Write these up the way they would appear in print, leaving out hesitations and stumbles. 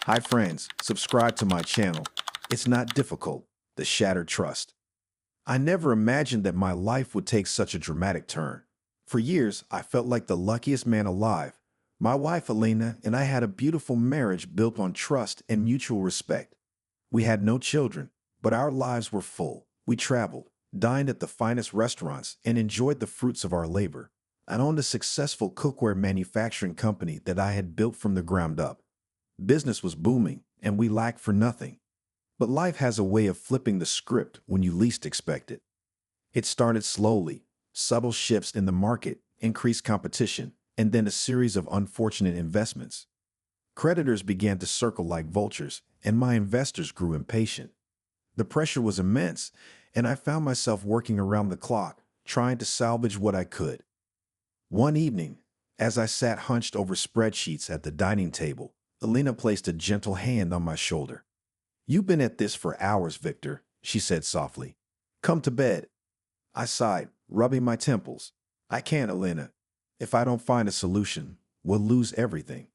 Hi friends, subscribe to my channel. It's not difficult. The Shattered Trust. I never imagined that my life would take such a dramatic turn. For years, I felt like the luckiest man alive. My wife, Elena, and I had a beautiful marriage built on trust and mutual respect. We had no children, but our lives were full. We traveled, dined at the finest restaurants, and enjoyed the fruits of our labor. I owned a successful cookware manufacturing company that I had built from the ground up. Business was booming, and we lacked for nothing. But life has a way of flipping the script when you least expect it. It started slowly, subtle shifts in the market, increased competition, and then a series of unfortunate investments. Creditors began to circle like vultures, and my investors grew impatient. The pressure was immense, and I found myself working around the clock, trying to salvage what I could. One evening, as I sat hunched over spreadsheets at the dining table, Elena placed a gentle hand on my shoulder. "You've been at this for hours, Victor," she said softly. "Come to bed." I sighed, rubbing my temples. "I can't, Elena. If I don't find a solution, we'll lose everything."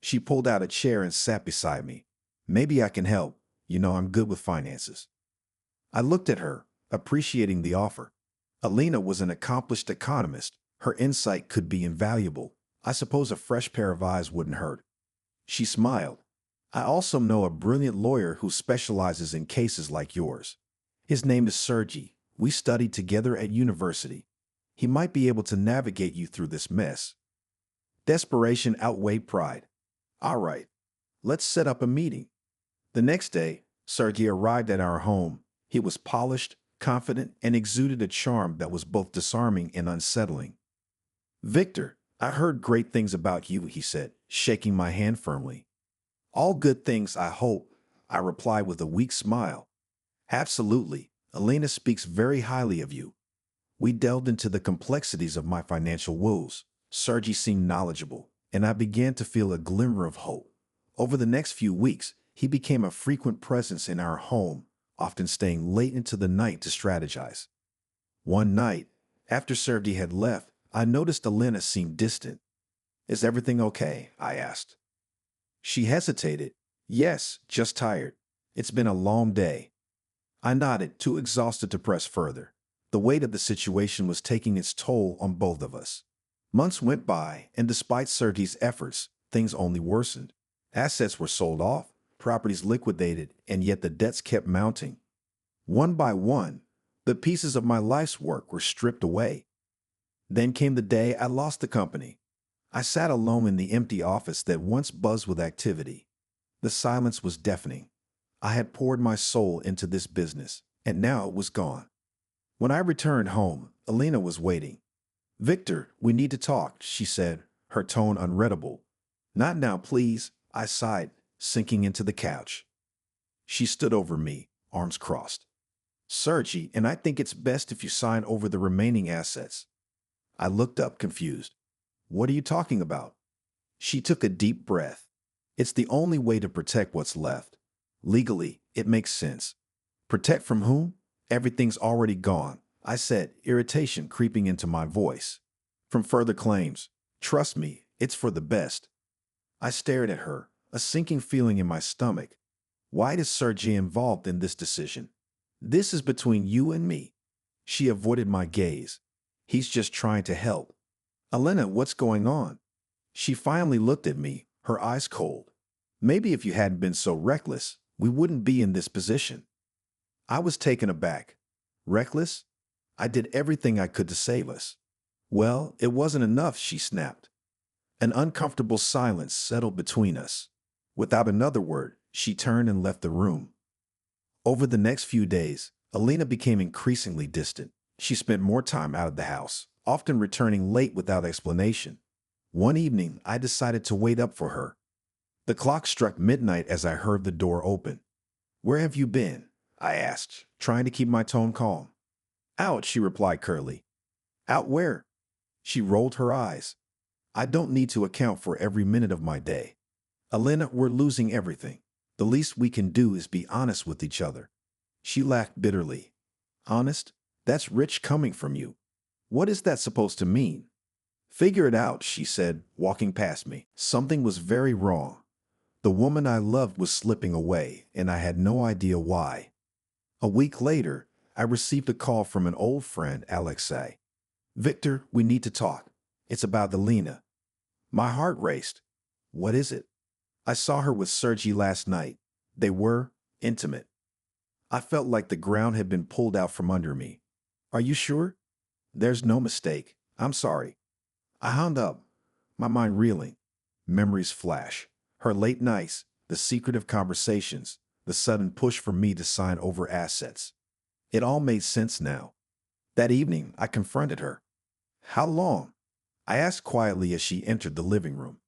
She pulled out a chair and sat beside me. "Maybe I can help. You know I'm good with finances." I looked at her, appreciating the offer. Elena was an accomplished economist. Her insight could be invaluable. I suppose a fresh pair of eyes wouldn't hurt. She smiled. "I also know a brilliant lawyer who specializes in cases like yours. His name is Sergey. We studied together at university. He might be able to navigate you through this mess." Desperation outweighed pride. "All right, let's set up a meeting." The next day, Sergey arrived at our home. He was polished, confident, and exuded a charm that was both disarming and unsettling. "Victor, I heard great things about you," he said, shaking my hand firmly. "All good things, I hope," I replied with a weak smile. "Absolutely. Elena speaks very highly of you." We delved into the complexities of my financial woes. Sergey seemed knowledgeable, and I began to feel a glimmer of hope. Over the next few weeks, he became a frequent presence in our home, often staying late into the night to strategize. One night, after Sergey had left, I noticed Elena seemed distant. "Is everything okay?" I asked. She hesitated. "Yes, just tired. It's been a long day." I nodded, too exhausted to press further. The weight of the situation was taking its toll on both of us. Months went by, and despite Sergey's efforts, things only worsened. Assets were sold off, properties liquidated, and yet the debts kept mounting. One by one, the pieces of my life's work were stripped away. Then came the day I lost the company. I sat alone in the empty office that once buzzed with activity. The silence was deafening. I had poured my soul into this business, and now it was gone. When I returned home, Elena was waiting. "Victor, we need to talk," she said, her tone unreadable. "Not now, please," I sighed, sinking into the couch. She stood over me, arms crossed. "Sergey, and I think it's best if you sign over the remaining assets." I looked up, confused. "What are you talking about?" She took a deep breath. "It's the only way to protect what's left. Legally, it makes sense." "Protect from whom? Everything's already gone," I said, irritation creeping into my voice. "From further claims. Trust me, it's for the best." I stared at her, a sinking feeling in my stomach. Why is Sergey involved in this decision? "This is between you and me." She avoided my gaze. "He's just trying to help." "Elena, what's going on?" She finally looked at me, her eyes cold. "Maybe if you hadn't been so reckless, we wouldn't be in this position." I was taken aback. "Reckless? I did everything I could to save us." "Well, it wasn't enough," she snapped. An uncomfortable silence settled between us. Without another word, she turned and left the room. Over the next few days, Elena became increasingly distant. She spent more time out of the house, often returning late without explanation. One evening, I decided to wait up for her. The clock struck midnight as I heard the door open. "Where have you been?" I asked, trying to keep my tone calm. "Out," she replied curtly. "Out where?" She rolled her eyes. "I don't need to account for every minute of my day. Elena, we're losing everything. The least we can do is be honest with each other." She laughed bitterly. "Honest? That's rich coming from you. What is that supposed to mean?" "Figure it out," she said, walking past me. Something was very wrong. The woman I loved was slipping away, and I had no idea why. A week later, I received a call from an old friend, Alexei. Victor, we need to talk. It's about Alina. My heart raced. What is it? I saw her with Sergei last night. They were intimate. I felt like the ground had been pulled out from under me. Are you sure? There's no mistake. I'm sorry. I hung up, my mind reeling. Memories flash. Her late nights, the secretive conversations, the sudden push for me to sign over assets. It all made sense now. That evening, I confronted her. How long? I asked quietly as she entered the living room.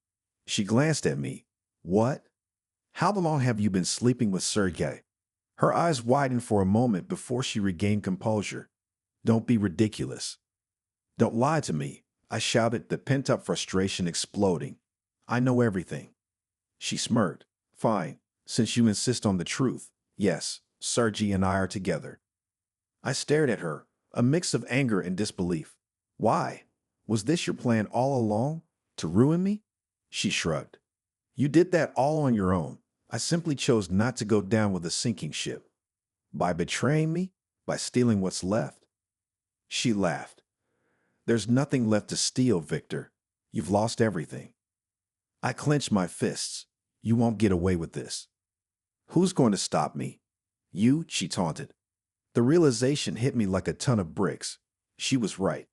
She glanced at me. What? How long have you been sleeping with Sergei? Her eyes widened for a moment before she regained composure. Don't be ridiculous. Don't lie to me, I shouted, the pent-up frustration exploding. I know everything. She smirked. Fine, since you insist on the truth. Yes, Sergei and I are together. I stared at her, a mix of anger and disbelief. Why? Was this your plan all along? To ruin me? She shrugged. You did that all on your own. I simply chose not to go down with a sinking ship. By betraying me? By stealing what's left? She laughed. There's nothing left to steal, Victor. You've lost everything. I clenched my fists. You won't get away with this. Who's going to stop me? You, she taunted. The realization hit me like a ton of bricks. She was right.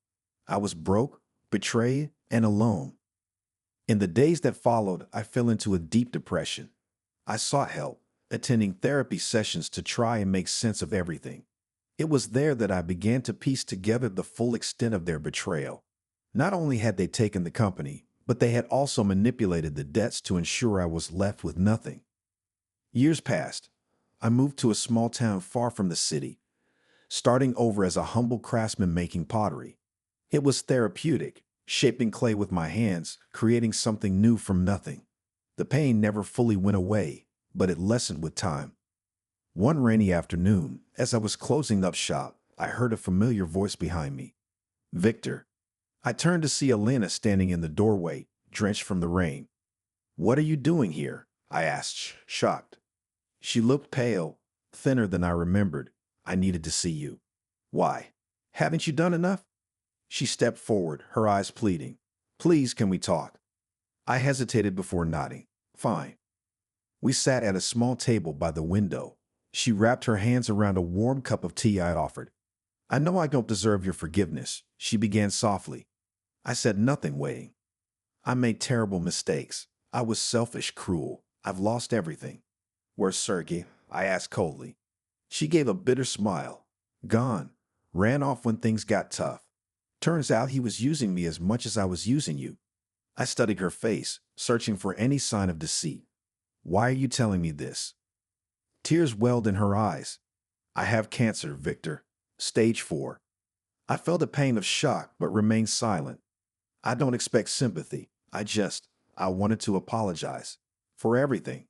I was broke, betrayed, and alone. In the days that followed, I fell into a deep depression. I sought help, attending therapy sessions to try and make sense of everything. It was there that I began to piece together the full extent of their betrayal. Not only had they taken the company, but they had also manipulated the debts to ensure I was left with nothing. Years passed. I moved to a small town far from the city, starting over as a humble craftsman making pottery. It was therapeutic, shaping clay with my hands, creating something new from nothing. The pain never fully went away, but it lessened with time. One rainy afternoon, as I was closing up shop, I heard a familiar voice behind me. Victor. I turned to see Alina standing in the doorway, drenched from the rain. What are you doing here? I asked, shocked. She looked pale, thinner than I remembered. I needed to see you. Why? Haven't you done enough? She stepped forward, her eyes pleading. Please, can we talk? I hesitated before nodding. Fine. We sat at a small table by the window. She wrapped her hands around a warm cup of tea I offered. I know I don't deserve your forgiveness, she began softly. I said nothing, waiting. I made terrible mistakes. I was selfish, cruel. I've lost everything. Where's Sergei? I asked coldly. She gave a bitter smile. Gone. Ran off when things got tough. Turns out he was using me as much as I was using you. I studied her face, searching for any sign of deceit. Why are you telling me this? Tears welled in her eyes. I have cancer, Victor. Stage 4. I felt a pain of shock, but remained silent. I don't expect sympathy. I wanted to apologize. For everything.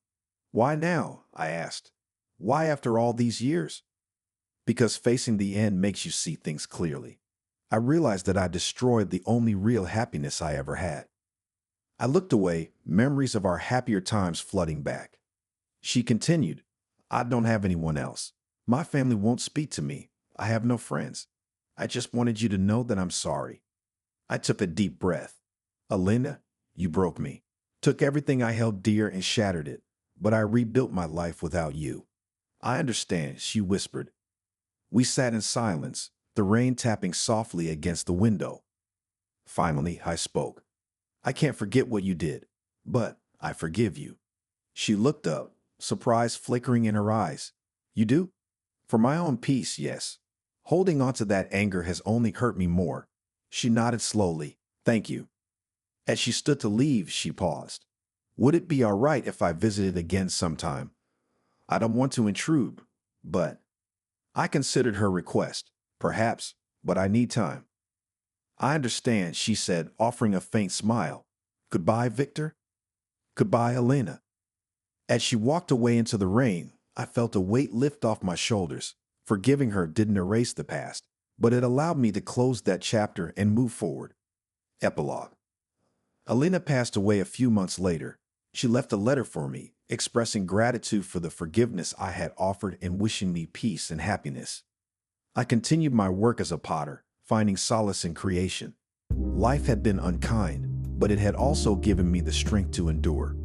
Why now? I asked. Why after all these years? Because facing the end makes you see things clearly. I realized that I destroyed the only real happiness I ever had. I looked away, memories of our happier times flooding back. She continued, I don't have anyone else. My family won't speak to me. I have no friends. I just wanted you to know that I'm sorry. I took a deep breath. Alina, you broke me. Took everything I held dear and shattered it. But I rebuilt my life without you. I understand, she whispered. We sat in silence, the rain tapping softly against the window. Finally, I spoke. I can't forget what you did, but I forgive you. She looked up, surprise flickering in her eyes. You do? For my own peace, yes. Holding on to that anger has only hurt me more. She nodded slowly. Thank you. As she stood to leave, she paused. Would it be all right if I visited again sometime? I don't want to intrude, but I considered her request. Perhaps, but I need time. I understand, she said, offering a faint smile. Goodbye, Victor. Goodbye, Elena. As she walked away into the rain, I felt a weight lift off my shoulders. Forgiving her didn't erase the past, but it allowed me to close that chapter and move forward. Epilogue. Elena passed away a few months later. She left a letter for me, expressing gratitude for the forgiveness I had offered and wishing me peace and happiness. I continued my work as a potter, finding solace in creation. Life had been unkind, but it had also given me the strength to endure.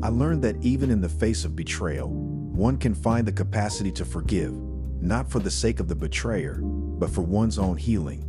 I learned that even in the face of betrayal, one can find the capacity to forgive, not for the sake of the betrayer, but for one's own healing.